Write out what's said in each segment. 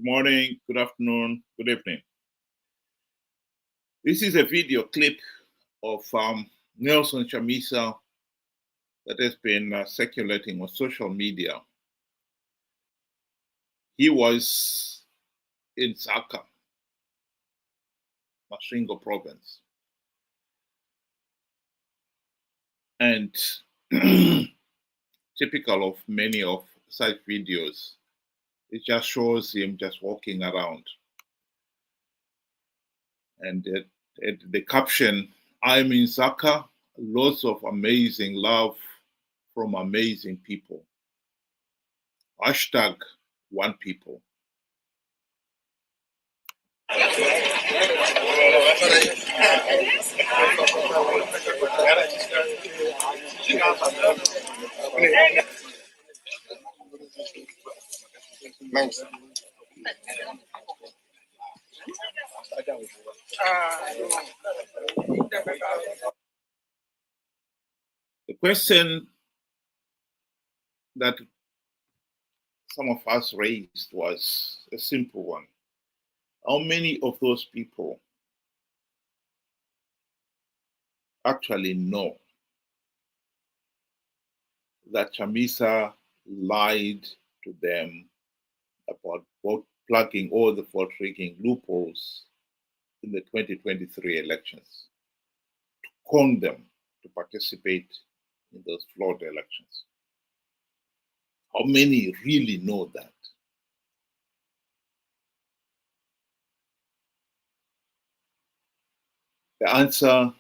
Good morning, good afternoon, good evening. This is a video clip of Nelson Chamisa that has been circulating on social media. He was in Zaka, Masvingo province. And typical of many of such videos, it just shows him just walking around. And the caption, I'm in Zaka, lots of amazing love from amazing people. Hashtag one people. The question that some of us raised was a simple one. How many of those people actually know that Chamisa lied to them about plugging all the vote-rigging loopholes in the 2023 elections, to con them to participate in those flawed elections? How many really know that? The answer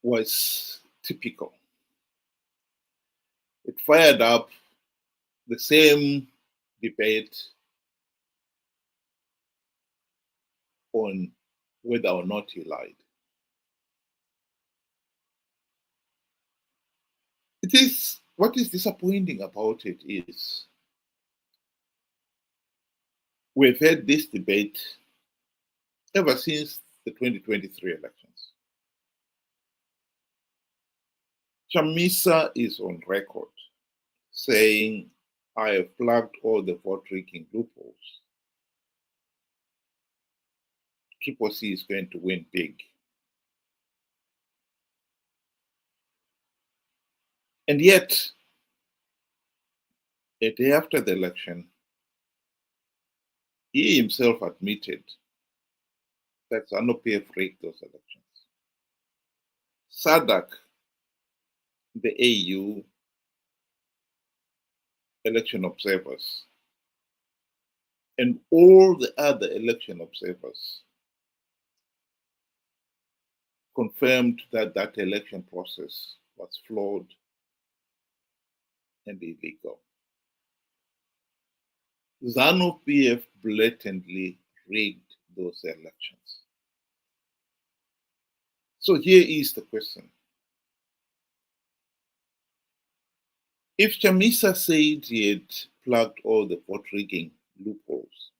was typical. It fired up the same debate on whether or not he lied. What is disappointing about it is we've had this debate ever since the 2023 elections. Chamisa is on record saying, I have plugged all the vote-rigging loopholes. Triple C is going to win big. And yet, a day after the election, he himself admitted that Zanu PF rigged those elections. SADC, the AU election observers, and all the other election observers confirmed that that election process was flawed and illegal. Zanu PF blatantly rigged those elections. So here is the question. If Chamisa said he had plugged all the vote-rigging loopholes,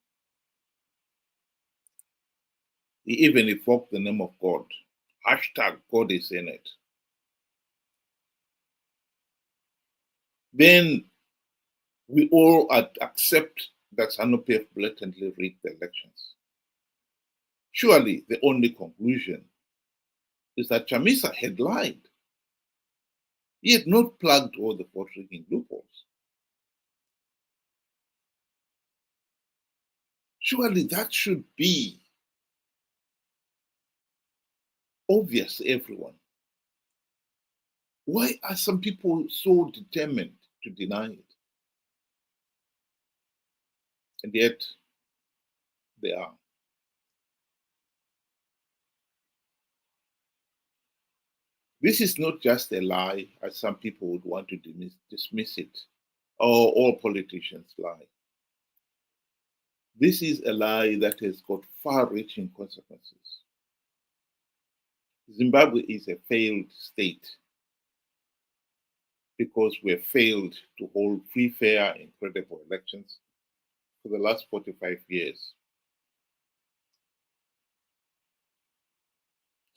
he even evoked the name of God. Hashtag God is in it. Then we all accept that Zanu PF blatantly rigged the elections. Surely the only conclusion is that Chamisa had lied. He had not plugged all the vote-rigging loopholes. Surely that should be obvious to everyone. Why are some people so determined to deny it? And yet, they are. This is not just a lie, as some people would want to dismiss it, or all politicians lie. This is a lie that has got far-reaching consequences. Zimbabwe is a failed state because we have failed to hold free, fair, and credible elections for the last 45 years.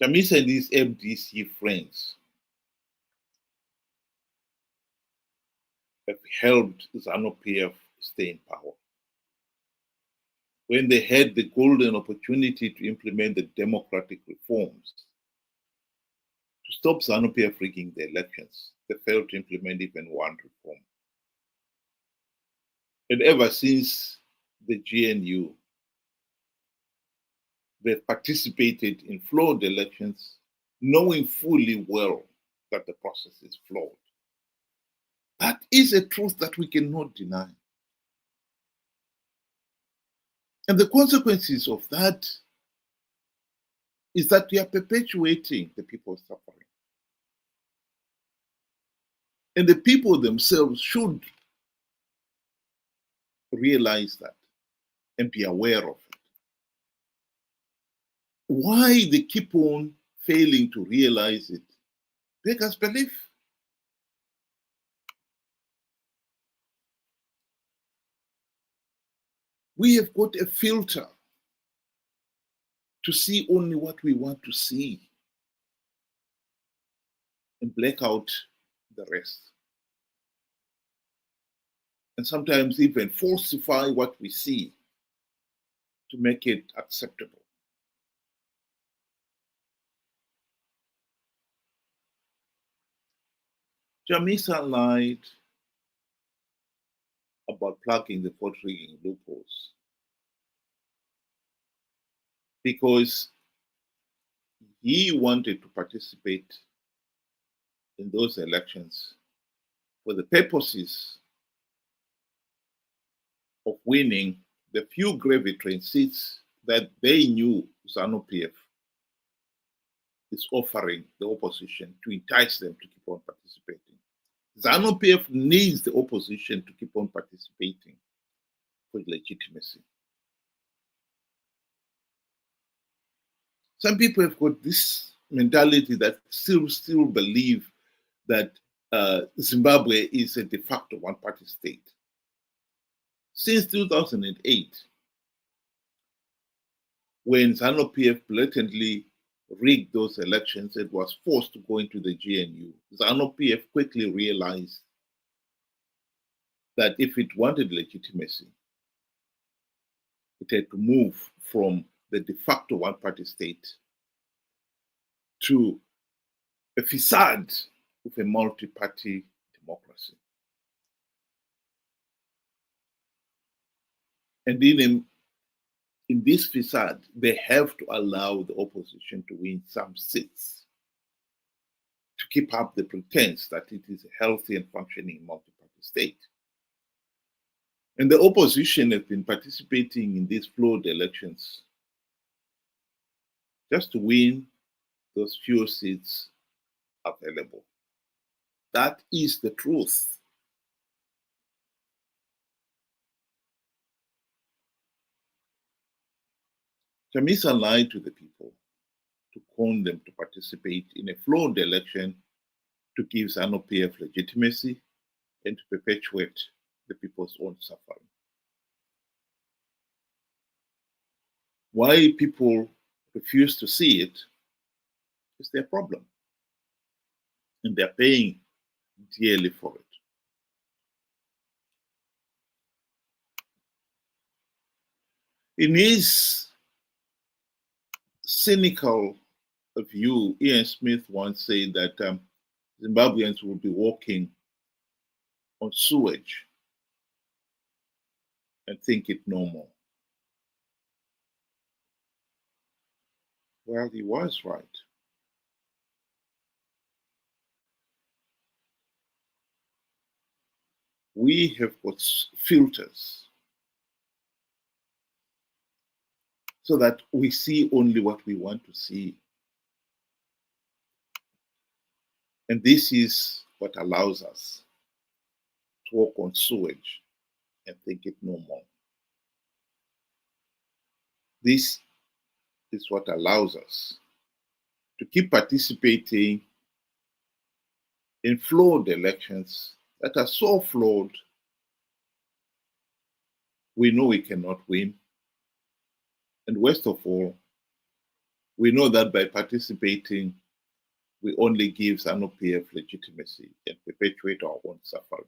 Chamisa and his MDC friends have helped Zanu PF stay in power. When they had the golden opportunity to implement the democratic reforms to stop Zanu PF rigging the elections, they failed to implement even one reform. And ever since the GNU, they've participated in flawed elections, knowing fully well that the process is flawed. That is a truth that we cannot deny. And the consequences of that is that we are perpetuating the people's suffering. And the people themselves should realize that and be aware of it. Why they keep on failing to realize it beggars belief. We have got a filter to see only what we want to see and black out the rest. And sometimes even falsify what we see to make it acceptable. Chamisa lied about plugging the vote rigging loopholes because he wanted to participate in those elections for the purposes of winning the few gravy train seats that they knew Zanu PF is offering the opposition to entice them to keep on participating. Zanu PF needs the opposition to keep on participating for legitimacy. Some people have got this mentality that still believe that Zimbabwe is a de facto one-party state. Since 2008, when Zanu PF blatantly rigged those elections and was forced to go into the GNU, Zanu PF quickly realized that if it wanted legitimacy, it had to move from the de facto one-party state to a facade of a multi-party democracy. And in this facade, they have to allow the opposition to win some seats to keep up the pretense that it is a healthy and functioning multi-party state. And the opposition has been participating in these flawed elections just to win those few seats available. That is the truth. Chamisa lied to the people to con them to participate in a flawed election to give Zanu PF legitimacy and to perpetuate the people's own suffering. Why people refuse to see it is their problem. And they're paying dearly for it. In his cynical view, Ian Smith once said that Zimbabweans will be walking on sewage and think it normal. Well, he was right. We have got filters so that we see only what we want to see. And this is what allows us to walk on sewage and think it normal. This is what allows us to keep participating in flawed elections that are so flawed, we know we cannot win. And worst of all, we know that by participating, we only give Zanu PF legitimacy and perpetuate our own suffering.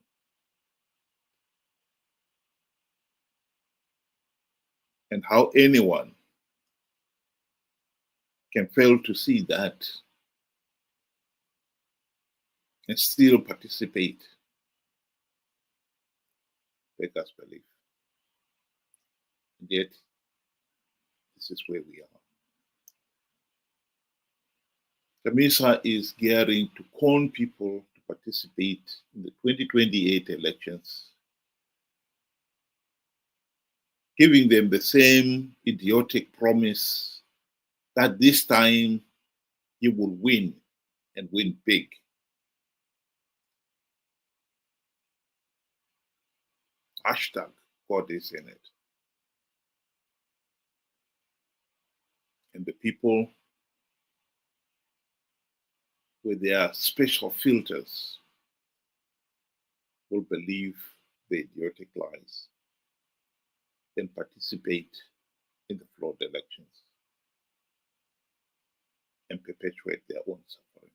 and how anyone can fail to see that and still participate, make us believe. And yet, this is where we are. Chamisa is gearing to con people to participate in the 2028 elections, giving them the same idiotic promise that this time you will win and win big. Hashtag God is in it. And the people with their special filters will believe the idiotic lies and participate in the flawed elections and perpetuate their own suffering.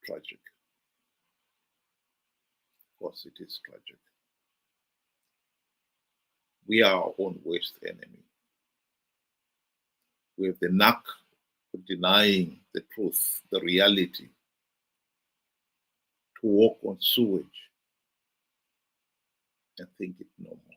Tragic. Of course, it is tragic. We are our own worst enemy. We have the knack of denying the truth, the reality, to walk on sewage and think it normal.